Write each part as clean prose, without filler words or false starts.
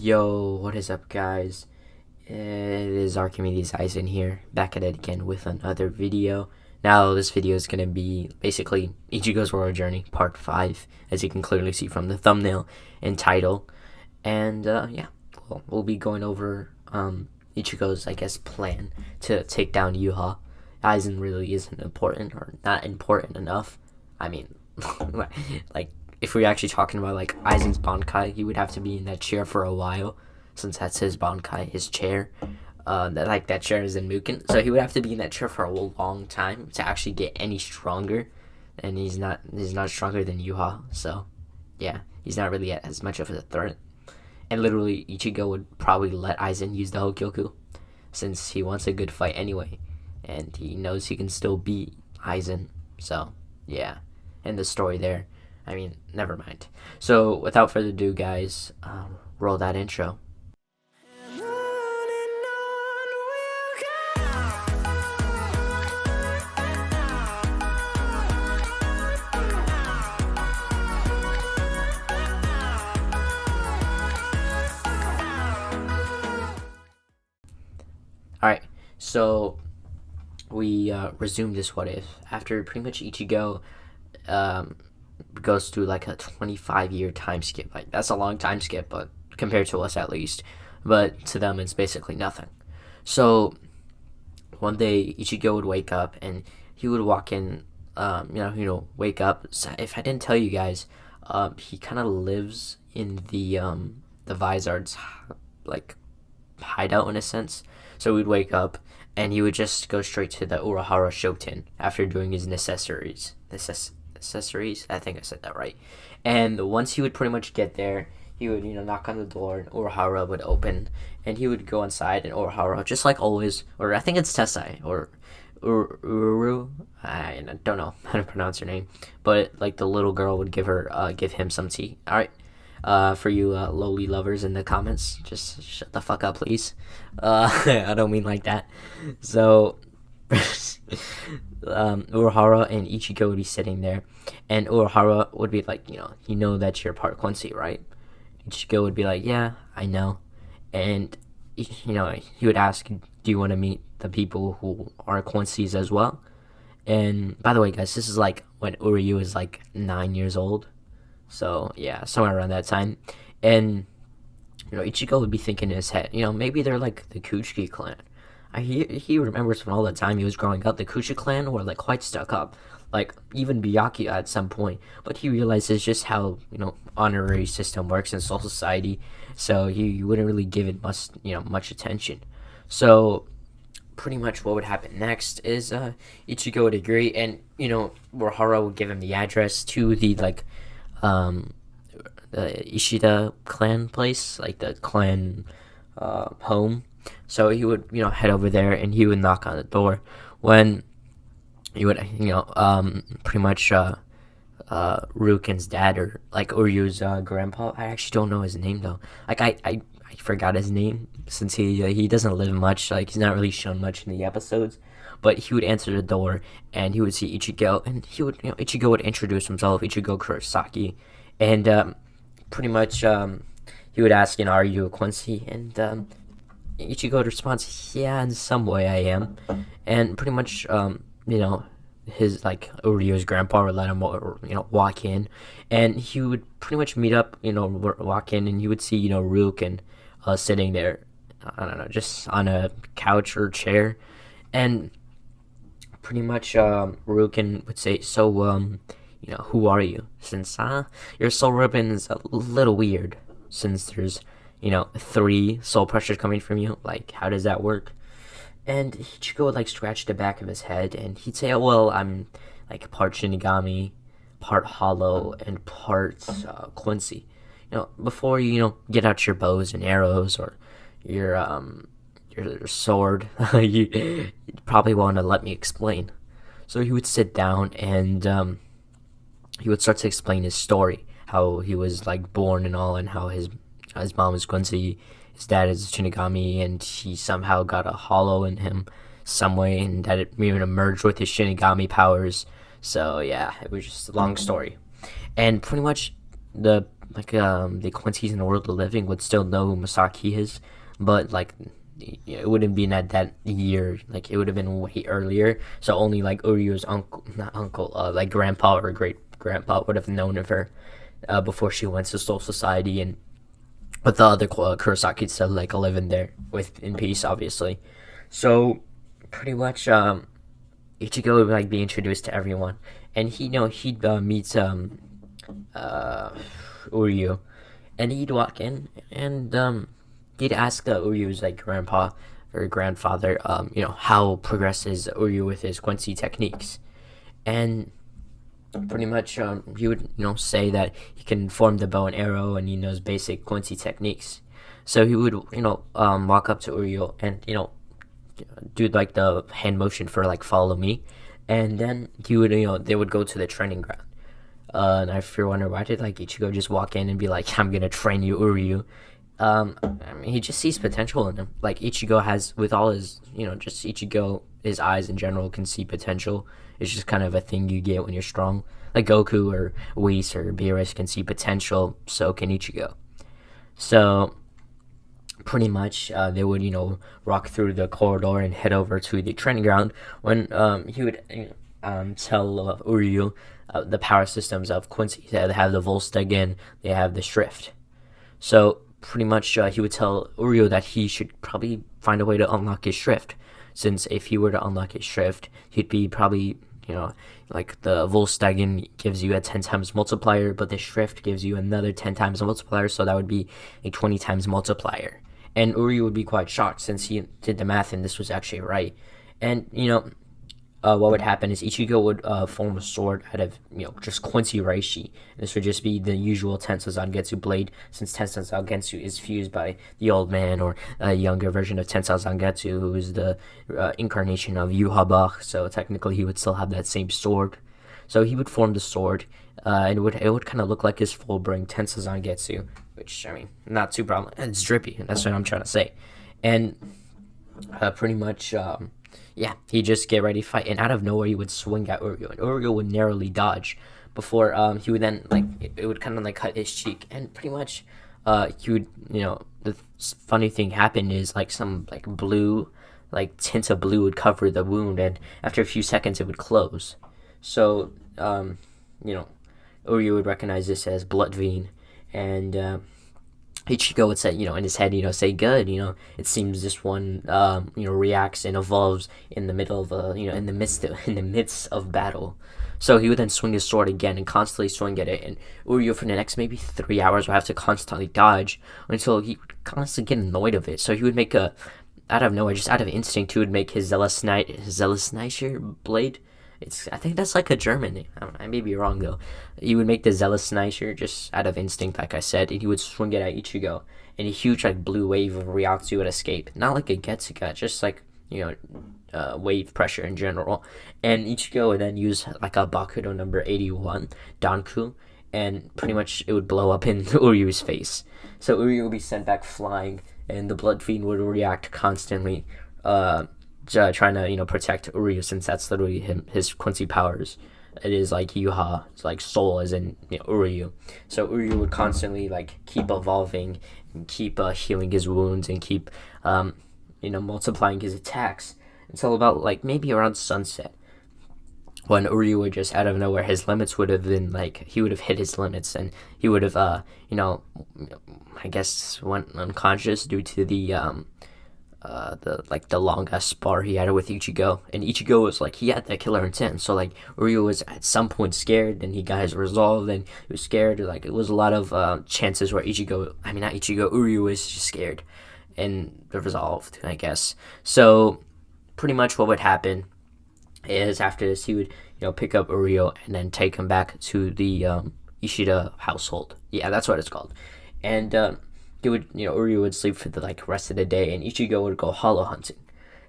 Yo, what is up, guys? It is Archimedes Aizen here, back at it again with another video. Now, this video is going to be basically Ichigos World Journey, Part 5, as you can clearly see from the thumbnail and title. And, yeah, we'll be going over Ichigo's, I guess, plan to take down Yuha. Aizen really isn't important, or not important enough. I mean, like, if we're actually talking about like Aizen's Bankai, he would have to be in that chair for a while, since that's his Bankai, his chair. That chair is in Muken, so he would have to be in that chair for a long time to actually get any stronger. And he's not stronger than Yuha, so yeah, he's not really as much of a threat. And literally, Ichigo would probably let Aizen use the Hokyoku, since he wants a good fight anyway, and he knows he can still beat Aizen. So yeah, and the story there. I mean, never mind. So, without further ado, guys, roll that intro. Alright, so we resume this what if after pretty much Ichigo goes through like a 25-year time skip. Like, that's a long time skip, but compared to us at least, but to them it's basically nothing. So one day Ichigo would wake up and he would walk in, wake up. So if I didn't tell you guys, he kind of lives in the Vizard's like hideout in a sense. So we'd wake up and he would just go straight to the Urahara Shoten after doing his necessaries. I think I said that right. And once he would pretty much get there, he would, knock on the door, and Urahara would open, and he would go inside, and Urahara, just like always, or I think it's Tessai, or Uru, I don't know how to pronounce her name, but like the little girl would give him some tea. All right, for you lowly lovers in the comments, just shut the fuck up, please. I don't mean like that. So Urahara and Ichigo would be sitting there, and Urahara would be like, you know that you're part Quincy, right? Ichigo would be like, yeah, I know. And he would ask, do you want to meet the people who are Quincy's as well? And by the way, guys, this is like when Uryu is like 9 years old, so yeah, somewhere around that time. And Ichigo would be thinking in his head, maybe they're like the Kuchiki clan. He remembers from all the time he was growing up, the Kucha clan were like quite stuck up, like even Byakuya at some point. But he realizes just how honorary system works in Soul Society, so he wouldn't really give it much attention. So pretty much what would happen next is Ichigo would agree, and Urahara would give him the address to the Ishida clan place, like the clan home. So he would, head over there, and he would knock on the door. When he would, pretty much Rukin's dad, or like Uryu's grandpa. I actually don't know his name though. Like I forgot his name, since he doesn't live much. Like, he's not really shown much in the episodes. But he would answer the door, and he would see Ichigo, and Ichigo would introduce himself, Ichigo Kurosaki, and pretty much he would ask, are you a Quincy? And Ichigo responds, yeah, in some way I am. And pretty much, his, like, Uryu's grandpa would let him, walk in. And he would pretty much meet up, walk in, and you would see, Rukin sitting there, I don't know, just on a couch or chair. And pretty much, Rukin would say, so, who are you? Since, your soul ribbon is a little weird, since there's 3 soul pressures coming from you. Like, how does that work? And Ichigo would like scratch the back of his head, and he'd say, oh, well, I'm like part Shinigami, part Hollow, and part Quincy. Before you get out your bows and arrows, or your sword, you probably want to let me explain. So he would sit down, and he would start to explain his story, how he was like born and all, and how his mom is Quincy, his dad is Shinigami, and he somehow got a hollow in him some way, and that it even merged with his Shinigami powers. So yeah, it was just a long story. And pretty much the the Quincy's in the world of living would still know who Masaki is, but like it wouldn't been at that year. Like it would have been way earlier. So only like Uryu's uncle, not uncle, like grandpa or great grandpa would have known of her before she went to Soul Society, and with the other Kurosaki still like living there with in peace, obviously. So pretty much Ichigo would like be introduced to everyone, and he'd meet Uryu, and he'd walk in, and he'd ask Uryu's like grandpa or grandfather, how progresses Uryu with his Quincy techniques, and pretty much he would say that he can form the bow and arrow and he knows basic Quincy techniques. So he would walk up to Uryu and do like the hand motion for like follow me, and then he would they would go to the training ground. And if you're wondering, why did like Ichigo just walk in and be like, I'm gonna train you, Uryu? I mean, he just sees potential in him. Like Ichigo has, with all his, just Ichigo, his eyes in general can see potential. It's just kind of a thing you get when you're strong. Like Goku or Whis or Beerus can see potential, so can Ichigo. So pretty much they would walk through the corridor and head over to the training ground when he would tell Uryu the power systems of Quincy. They have the Volstagg, they have the Shrift. So pretty much he would tell Uryu that he should probably find a way to unlock his Shrift, since if he were to unlock his Shrift, he'd be probably like the Volstagg gives you a 10 times multiplier, but the Shrift gives you another 10 times multiplier, so that would be a 20 times multiplier. And Uryu would be quite shocked since he did the math and this was actually right. And what would happen is Ichigo would form a sword out of just Quincy Reishi. This would just be the usual Tensei Zangetsu blade, since Tensei Zangetsu is fused by the old man, or a younger version of Tensei Zangetsu, who is the incarnation of Yuhabach. So technically, he would still have that same sword. So he would form the sword, and it would kind of look like his full-bring Tensei Zangetsu, which, I mean, not too problem. It's drippy, that's what I'm trying to say. And pretty much, he'd just get ready to fight, and out of nowhere, he would swing at Uryu, and Uryu would narrowly dodge before he would then, like, it would kind of, like, cut his cheek, and pretty much, he would, the funny thing happened is, like, some, like, blue, like, tint of blue would cover the wound, and after a few seconds, it would close. So, Uryu would recognize this as blood vein, and Ichigo would say, in his head, say good, it seems this one, reacts and evolves in the middle of, in the midst of battle. So he would then swing his sword again and constantly swing at it, and Uryu for the next maybe 3 hours would have to constantly dodge until he would constantly get annoyed of it. So he would make out of nowhere, just out of instinct, he would make his Zelesneischer blade. I think that's like a German name. I may be wrong though. He would make the Zelesneischer just out of instinct, like I said, and he would swing it at Ichigo, and a huge like blue wave of Ryatsu would escape. Not like a Getsuga, just like wave pressure in general. And Ichigo would then use like a Bakudo number 81 Danku, and pretty much it would blow up in Uryu's face. So Uryu would be sent back flying, and the Blood Fiend would react constantly. Trying to protect Uryu, since that's literally his Quincy powers. It is like Yuha, it's like soul as in Uryu. So Uryu would constantly like keep evolving and keep healing his wounds and keep multiplying his attacks until about like maybe around sunset, when Uryu would just out of nowhere, his limits would have been like, he would have hit his limits, and he would have I guess went unconscious due to the long ass spar he had with Ichigo, and Ichigo was like, he had that killer intent, so like Uryu was at some point scared, then he got his resolve, and he was scared, like it was a lot of chances where Uryu was just scared and resolved, I guess. So pretty much what would happen is after this, he would pick up Uryu and then take him back to the Ishida household. Yeah, that's what it's called. And he would, Uryu would sleep for the like rest of the day, and Ichigo would go hollow hunting.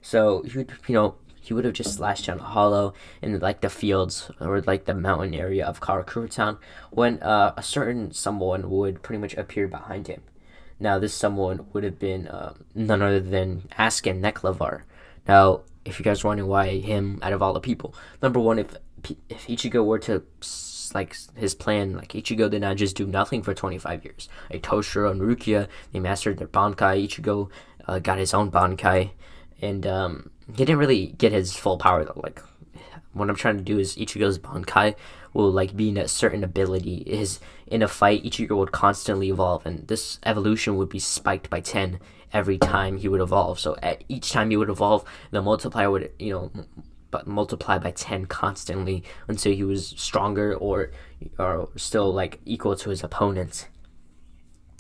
So he would have just slashed down a hollow in like the fields or like the mountain area of Karakura Town, when a certain someone would pretty much appear behind him. Now this someone would have been none other than Askin Neklevar. Now, if you guys are wondering why him out of all the people, number one, if Ichigo were to was like his plan. Like Ichigo did not just do nothing for 25 years. Like Toshiro and Rukia, they mastered their Bankai. Ichigo got his own Bankai, and he didn't really get his full power though. Like what I'm trying to do is Ichigo's Bankai will like be in a certain ability. Is in a fight, Ichigo would constantly evolve, and this evolution would be spiked by 10 every time he would evolve. So at each time he would evolve, the multiplier would but multiply by 10 constantly until he was stronger or still like equal to his opponents.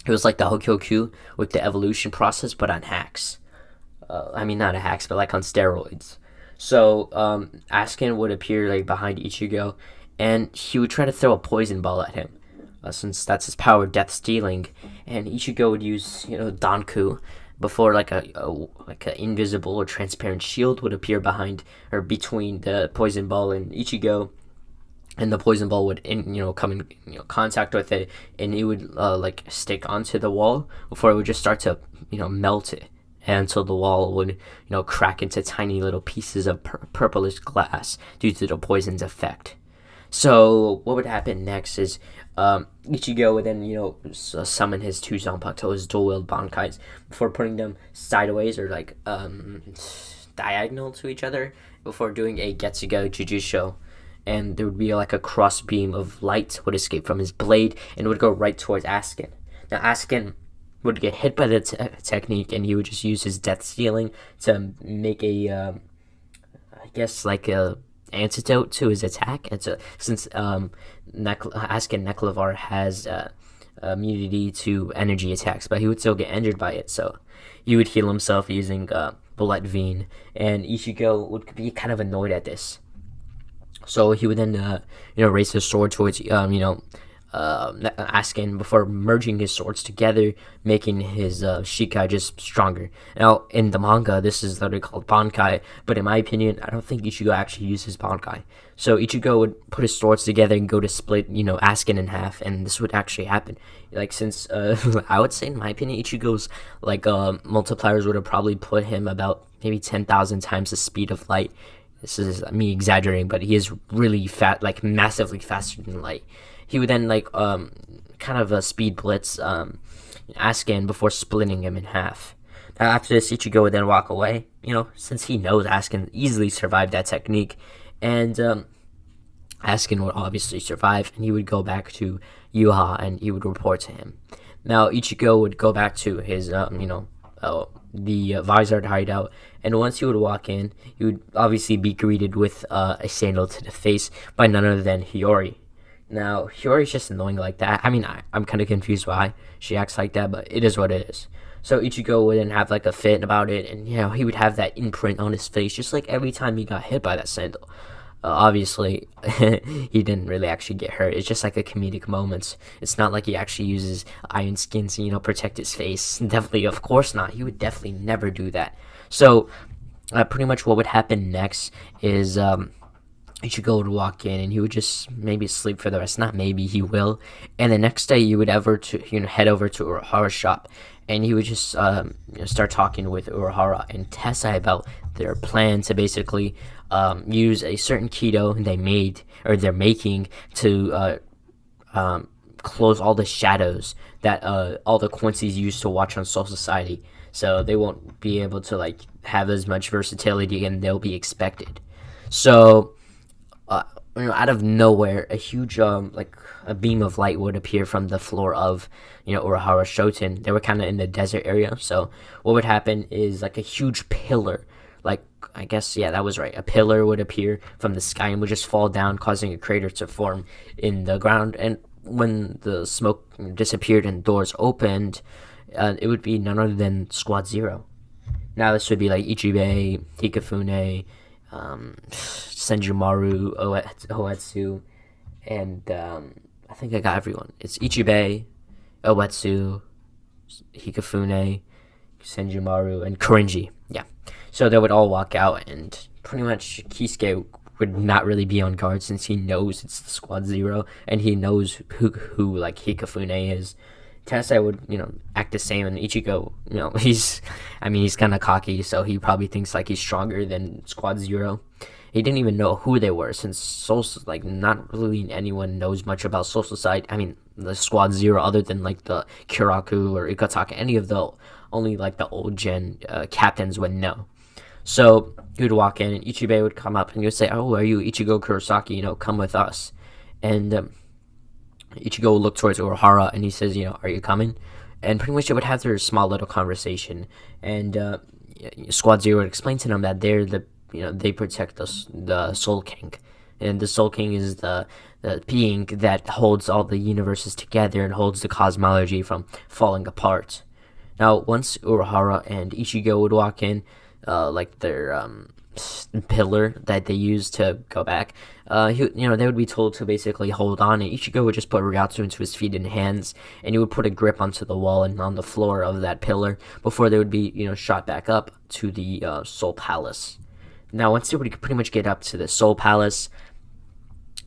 It was like the Hokyoku with the evolution process, but on hacks. I mean, not a hacks, but like on steroids. So Askin would appear like behind Ichigo, and he would try to throw a poison ball at him, since that's his power, death stealing. And Ichigo would use Danku before like a invisible or transparent shield would appear behind or between the poison ball and Ichigo, and the poison ball would come in contact with it, and it would like stick onto the wall before it would just start to melt it until the wall would crack into tiny little pieces of purplish glass due to the poison's effect. So what would happen next is Ichigo would then summon his two Zanpakuto, his dual-wield Bankais, before putting them sideways or like diagonal to each other before doing a Getsuga Jujutsu. And there would be like a cross beam of light would escape from his blade and would go right towards Askin. Now Askin would get hit by the technique, and he would just use his death stealing to make a like a antidote to his attack. And so since Askin Neklevar has immunity to energy attacks, but he would still get injured by it, so he would heal himself using Bullet Vein, and Ichigo would be kind of annoyed at this. So he would then raise his sword towards Askin before merging his swords together, making his Shikai just stronger. Now, in the manga, this is literally called Bankai, but in my opinion, I don't think Ichigo actually used his Bankai. So Ichigo would put his swords together and go to split, Askin in half, and this would actually happen. Like, since, I would say, in my opinion, Ichigo's, multipliers would have probably put him about maybe 10,000 times the speed of light. This is me exaggerating, but he is really fat, like, massively faster than light. He would then kind of a speed blitz Askin before splitting him in half. Now after this, Ichigo would then walk away, since he knows Askin easily survived that technique, and Askin would obviously survive, and he would go back to Yuha and he would report to him. Now Ichigo would go back to his the Vizard hideout, and once he would walk in, he would obviously be greeted with a sandal to the face by none other than Hiyori. Now, Hiyori's just annoying like that. I mean, I'm kind of confused why she acts like that, but it is what it is. So Ichigo would then have like a fit about it, and he would have that imprint on his face, just like every time he got hit by that sandal. Obviously, he didn't really actually get hurt. It's just like a comedic moment. It's not like he actually uses iron skin to, protect his face. Definitely, of course not. He would definitely never do that. So, pretty much what would happen next is Ichigo would walk in, and he would just maybe sleep for the rest. Not maybe, he will. And the next day, you would head over to Urahara's shop, and he would just start talking with Urahara and Tessai about their plan to basically use a certain keto they're making to close all the shadows that all the Quincy's used to watch on Soul Society. So they won't be able to have as much versatility, and they'll be expected. So out of nowhere, a huge a beam of light would appear from the floor of Urahara Shoten. They were kind of in the desert area, so what would happen is a huge pillar, I guess, that was right, a pillar would appear from the sky and would just fall down, causing a crater to form in the ground. And when the smoke disappeared and doors opened, it would be none other than Squad Zero. Now this would be Ichibei, Hikafune, Senjumaru, Oetsu, and I think I got everyone. It's Ichibei, Oetsu, Hikafune, Senjumaru, and Korinji. Yeah. So they would all walk out, and pretty much Kisuke would not really be on guard since he knows it's the Squad Zero, and he knows who Hikafune is. Tensei would, act the same, and Ichigo, he's kind of cocky, so he probably thinks like he's stronger than Squad Zero. He didn't even know who they were, since like not really anyone knows much about Soul Society. I mean, the Squad Zero, other than like the Kiraku or Ikataka, any of the only like the old gen captains would know. So he would walk in, and Ichibei would come up, and he would say, "Oh, are you Ichigo Kurosaki? Come with us." And Ichigo would look towards Urahara, and he says, "Are you coming?" And pretty much they would have their small little conversation, and Squad Zero would explain to them that they're they protect the Soul King, and the Soul King is the being that holds all the universes together and holds the cosmology from falling apart. Now, once Urahara and Ichigo would walk in, like their pillar that they use to go back, they would be told to basically hold on, and Ichigo would just put Ryatsu into his feet and hands, and he would put a grip onto the wall and on the floor of that pillar before they would be, shot back up to the Soul Palace. Now, once they would pretty much get up to the Soul Palace,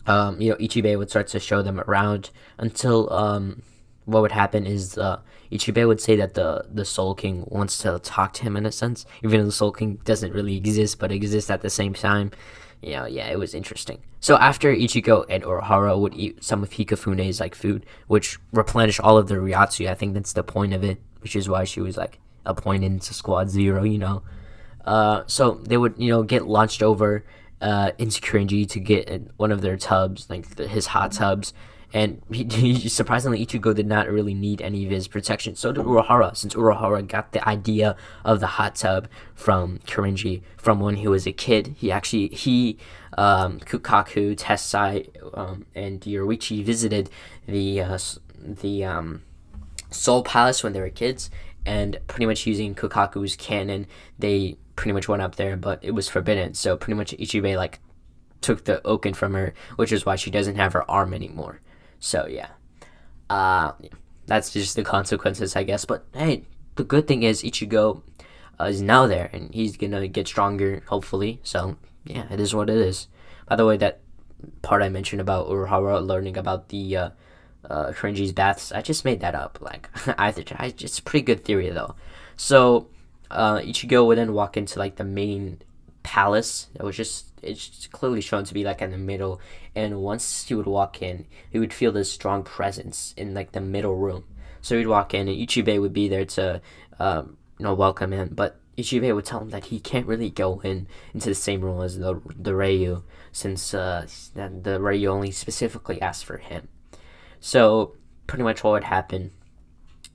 Ichibei would start to show them around until what would happen is Ichibei would say that the Soul King wants to talk to him in a sense, even though the Soul King doesn't really exist, but exists at the same time. It was interesting. So after Ichigo and Urahara would eat some of Hikafune's like food, which replenished all of the Ryatsu, I think that's the point of it, which is why she was like appointed into Squad Zero, So they would, get launched over into Kirinji to get in one of their tubs, like his hot tubs. And he surprisingly, Ichigo did not really need any of his protection. So did Urahara, since Urahara got the idea of the hot tub from Kirinji from when he was a kid. Kukaku, Tessai, and Yoruichi visited the Soul Palace when they were kids, and pretty much using Kukaku's cannon, they pretty much went up there, but it was forbidden. So pretty much Ichibei like took the Oken from her, which is why she doesn't have her arm anymore. So that's just the consequences, I guess. But hey, the good thing is Ichigo is now there, and he's gonna get stronger, hopefully. So yeah, it is what it is. By the way, that part I mentioned about Urahara learning about the Kirinji's baths, I just made that up. Like it's a pretty good theory though. So Ichigo would then walk into like the main palace. It's clearly shown to be like in the middle, and once he would walk in, he would feel this strong presence in like the middle room. So he'd walk in, and Ichibei would be there to welcome him, but Ichibei would tell him that he can't really go into the same room as the Ryu, since the Ryu only specifically asked for him. So pretty much what would happen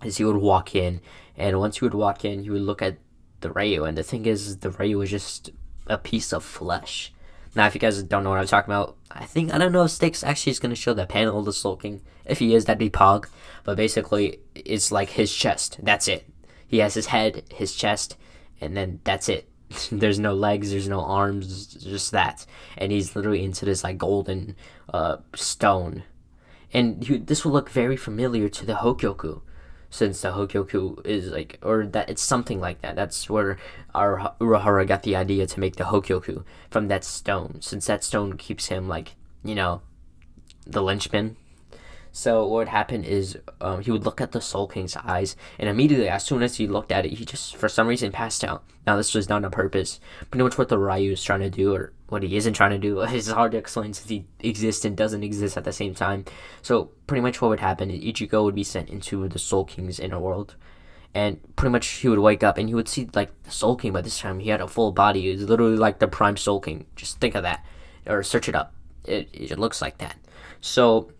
is he would walk in, and once he would walk in, he would look at the Ryu, and the thing is, the Ryu was just a piece of flesh. Now, if you guys don't know what I'm talking about, I don't know if Stakes actually is going to show the panel of the Soul King. If he is, that'd be Pog. But basically, it's like his chest. That's it. He has his head, his chest, and then that's it. There's no legs, there's no arms, just that. And he's literally into this like golden stone. And this will look very familiar to the Hokyoku, since the Hokyoku is like, or that it's something like that. That's where our Urahara got the idea to make the Hokyoku, from that stone, since that stone keeps him like, the linchpin. So what would happen is he would look at the Soul King's eyes, and immediately, as soon as he looked at it, he just, for some reason, passed out. Now, this was done on purpose. Pretty much what the Ryu is trying to do, or what he isn't trying to do, is hard to explain since he exists and doesn't exist at the same time. So pretty much what would happen is Ichigo would be sent into the Soul King's inner world, and pretty much he would wake up, and he would see, like, the Soul King, but this time he had a full body. It was literally like the Prime Soul King. Just think of that, or search it up. It looks like that. So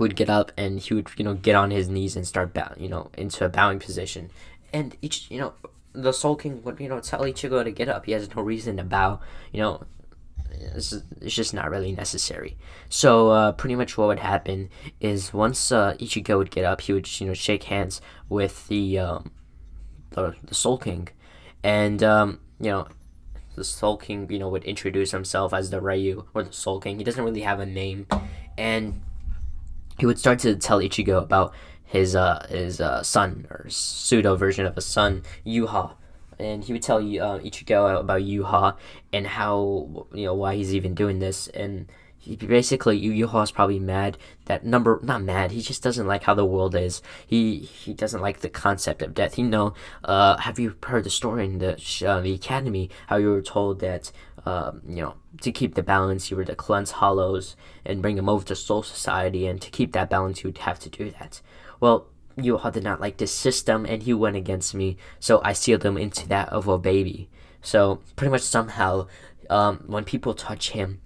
would get up, and he would get on his knees and start into a bowing position, and the Soul King would tell Ichigo to get up. He has no reason to bow. It's just not really necessary. So pretty much what would happen is once Ichigo would get up, he would shake hands with the Soul King, and the Soul King would introduce himself as the Ryu, or the Soul King. He doesn't really have a name, and he would start to tell Ichigo about his son, or pseudo version of a son, Yuha, and he would tell Ichigo about Yuha and how why he's even doing this, and basically Yu is probably mad that not mad. He just doesn't like how the world is. He doesn't like the concept of death. Have you heard the story in the academy how you were told that to keep the balance you were to cleanse hollows and bring them over to Soul Society, and to keep that balance you would have to do that. Well, Yuha did not like this system, and he went against me, so I sealed him into that of a baby. So pretty much somehow, when people touch him,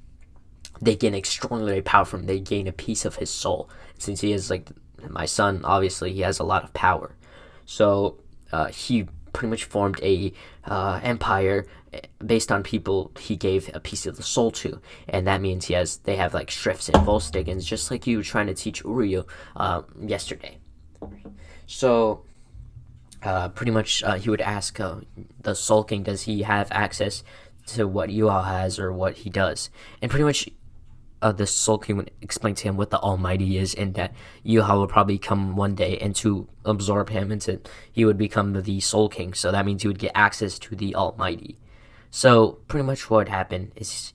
they gain extraordinary power from him. They gain a piece of his soul. Since he is like my son, obviously he has a lot of power. So he pretty much formed a empire based on people he gave a piece of the soul to, and that means they have like Shrifts and Volstigans, just like you were trying to teach Uryu yesterday. So pretty much he would ask the Soul King, does he have access to what Yuha has or what he does? And pretty much the Soul King would explain to him what the Almighty is, and that Yuha would probably come one day, and to absorb him he would become the Soul King. So that means he would get access to the Almighty. So pretty much what happened is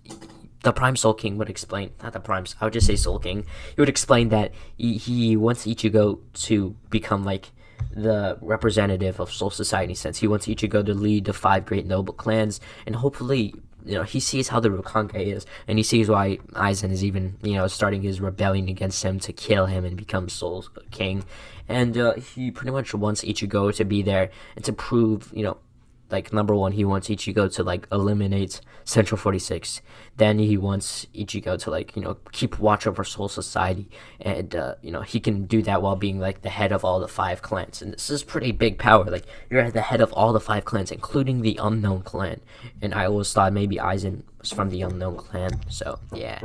the Prime Soul King would explain, not the Primes, I would just say Soul King. He would explain that he wants Ichigo to become like the representative of Soul Society, since he wants Ichigo to lead the 5 great noble clans, and hopefully, he sees how the Rukange is, and he sees why Aizen is even, starting his rebellion against him to kill him and become Soul King. And he pretty much wants Ichigo to be there and to prove, like, number one, he wants Ichigo to, like, eliminate Central 46. Then he wants Ichigo to, like, keep watch over Soul Society. And, he can do that while being, like, the head of all the 5 clans. And this is pretty big power. Like, you're the head of all the 5 clans, including the Unknown Clan. And I always thought maybe Aizen was from the Unknown Clan. So, yeah.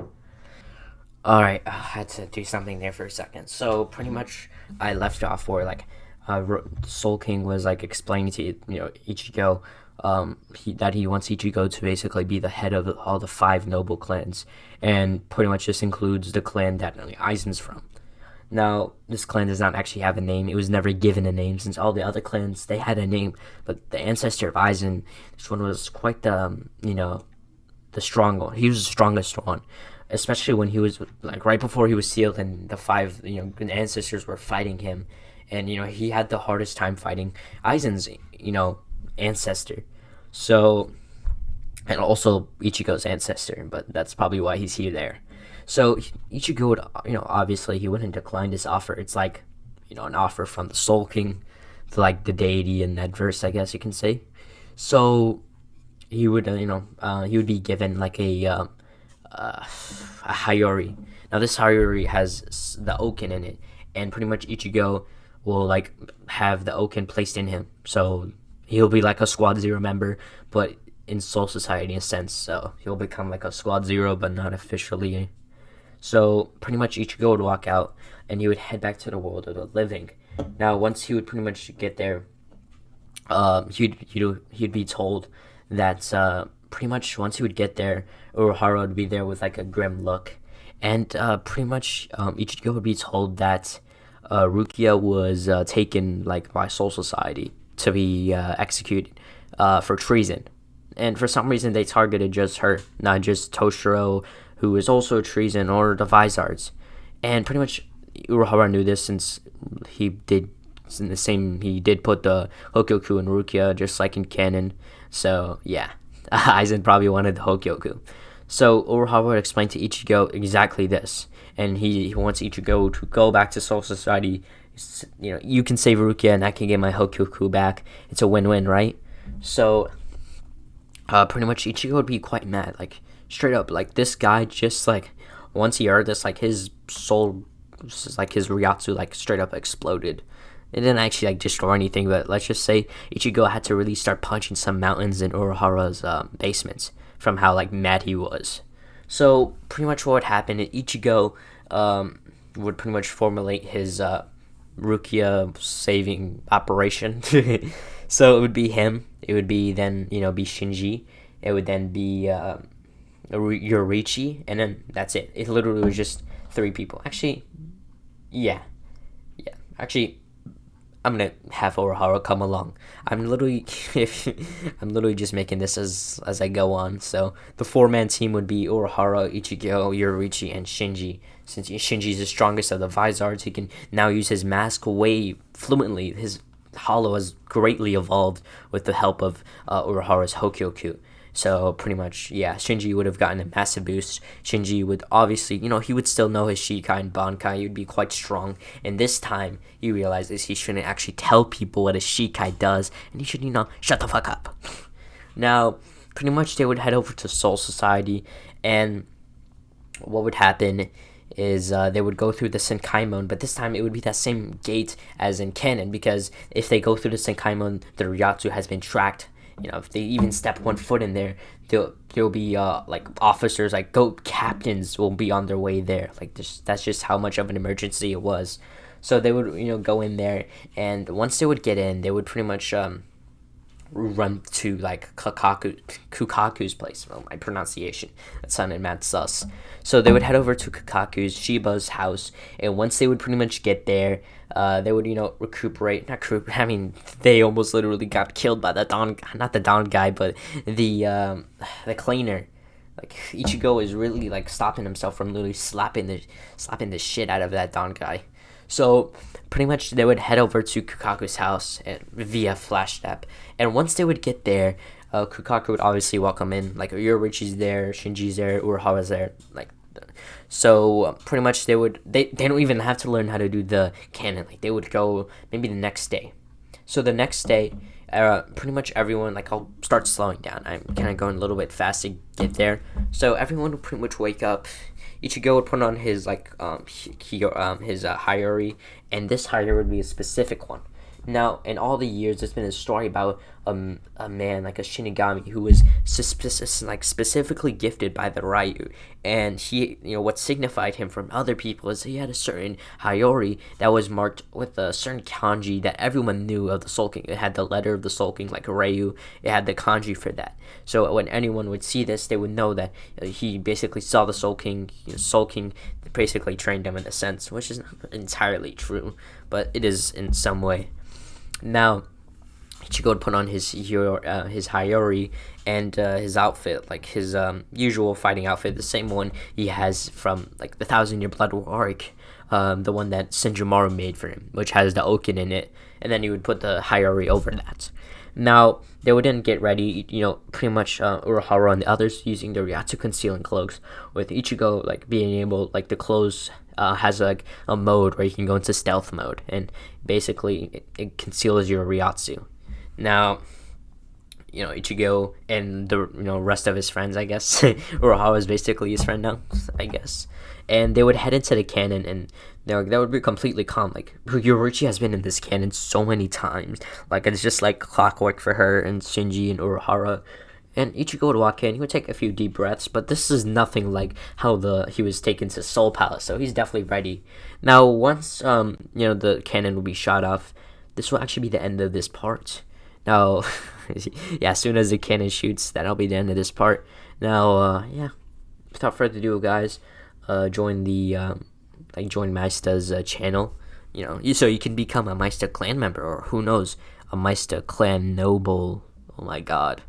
Alright, I had to do something there for a second. So, pretty much, I left off where, like, Soul King was like explaining to Ichigo that he wants Ichigo to basically be the head of all the 5 noble clans, and pretty much this includes the clan that Aizen's from. Now, this clan does not actually have a name. It was never given a name, since all the other clans, they had a name, but the ancestor of Aizen, this one was quite the strong one. He was the strongest one, especially when he was like right before he was sealed, and the 5 ancestors were fighting him. And, he had the hardest time fighting Aizen's, ancestor. So, and also Ichigo's ancestor, but that's probably why he's there. So, Ichigo would, obviously he wouldn't decline this offer. It's like, an offer from the Soul King to, like, the deity in that verse, I guess you can say. So, he would, he would be given, like, a Hayori. Now, this Hayori has the Oken in it, and pretty much Ichigo will like have the Oken placed in him, so he'll be like a Squad Zero member, but in Soul Society in a sense. So he'll become like a Squad Zero, but not officially. So pretty much Ichigo would walk out, and he would head back to the world of the living. Now, once he would pretty much get there, he'd be told that pretty much once he would get there, Uruhara would be there with like a grim look, and pretty much Ichigo would be told that Rukia was taken like by Soul Society to be executed for treason, and for some reason they targeted just her, not just Toshiro, who is also treason, or the Vizards. And pretty much Uruhara knew this, since he did put the Hokyoku in Rukia, just like in canon. So yeah, Aizen probably wanted the Hokyoku. So Uruhara would explain to Ichigo exactly this, and he wants Ichigo to go back to Soul Society. You can save Rukia, and I can get my Hokyoku back. It's a win-win, right? So pretty much Ichigo would be quite mad, like straight up, like this guy just like once he heard this, like his soul, like his Ryatsu, like straight up exploded. It didn't actually like destroy anything, but let's just say Ichigo had to really start punching some mountains in Uruhara's basements from how like mad he was. So pretty much what would happen is Ichigo would pretty much formulate his Rukia saving operation. So it would be him. It would be then be Shinji. It would then be Yorichi, and then that's it. It literally was just 3 people. Actually, yeah. Actually, I'm gonna have Urahara come along. I'm literally if I'm literally just making this as I go on. So the 4-man team would be Urahara, Ichigo, Yoruichi, and Shinji. Since Shinji's the strongest of the Vizards, he can now use his mask way fluently. His hollow has greatly evolved with the help of Urahara's Hokyoku. So pretty much, yeah, Shinji would have gotten a massive boost. Shinji would obviously, he would still know his Shikai and Bankai. He would be quite strong. And this time, he realizes he shouldn't actually tell people what his Shikai does. And he should, shut the fuck up. Now, pretty much they would head over to Soul Society. And what would happen is they would go through the Senkaimon, but this time it would be that same gate as in canon, because if they go through the Senkaimon, the Ryatsu has been tracked. If they even step one foot in there, there'll be like officers, like goat captains will be on their way there. Like that's just how much of an emergency it was. So they would go in there, and once they would get in, they would pretty much run to like Kukaku's place. Well, my pronunciation, that sounded mad sus. So they would head over to Kukaku's, Shiba's house, and once they would pretty much get there, they would recuperate. I mean, they almost literally got killed by not the Don guy, but the cleaner. Like Ichigo is really like stopping himself from literally slapping the shit out of that Don guy. So pretty much they would head over to Kukaku's house via flash step, and once they would get there, Kukaku would obviously welcome in. Like Yoruichi's there, Shinji's there, Urahara's there. Like, so pretty much they don't even have to learn how to do the canon. Like they would go maybe the next day. So the next day, pretty much everyone, like I'll start slowing down. I'm kind of going a little bit fast to get there. So everyone would pretty much wake up. Ichigo would put on his his Hayori, and this Hayori would be a specific one. Now, in all the years, there's been a story about a man, like a Shinigami, who was specifically gifted by the Ryu, and he, what signified him from other people is he had a certain Hayori that was marked with a certain kanji that everyone knew of the Soul King. It had the letter of the Soul King, like Ryu. It had the kanji for that. So when anyone would see this, they would know that he basically saw the Soul King. Soul King basically trained him in a sense, which is not entirely true, but it is in some way. Now, Ichigo would put on his Hayori and his outfit, like his usual fighting outfit, the same one he has from like the 1,000-Year Blood War arc, the one that Senjumaru made for him, which has the Okin in it, and then he would put the Hayori over that. Now, they would then get ready, pretty much Urahara and the others using the Ryatsu concealing cloaks, with Ichigo like being able, like the clothes has like a mode where you can go into stealth mode, and basically it conceals your Ryatsu. Now, Ichigo and the rest of his friends, I guess, Urahara is basically his friend now, I guess, and they would head into the cannon, and that would be completely calm. Like Yoruichi has been in this cannon so many times, like it's just like clockwork for her and Shinji and Urahara. And Ichigo would walk in, he would take a few deep breaths, but this is nothing like how he was taken to Soul Palace, so he's definitely ready. Now, once, the cannon will be shot off, this will actually be the end of this part. Now, yeah, as soon as the cannon shoots, that'll be the end of this part. Now, without further ado, guys, join Mysta's channel, so you can become a Mysta clan member, or who knows, a Mysta clan noble. Oh my god.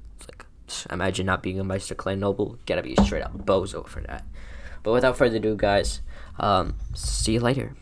Imagine not being a Meister Clan Noble. Gotta be straight up bozo for that. But without further ado, guys, see you later.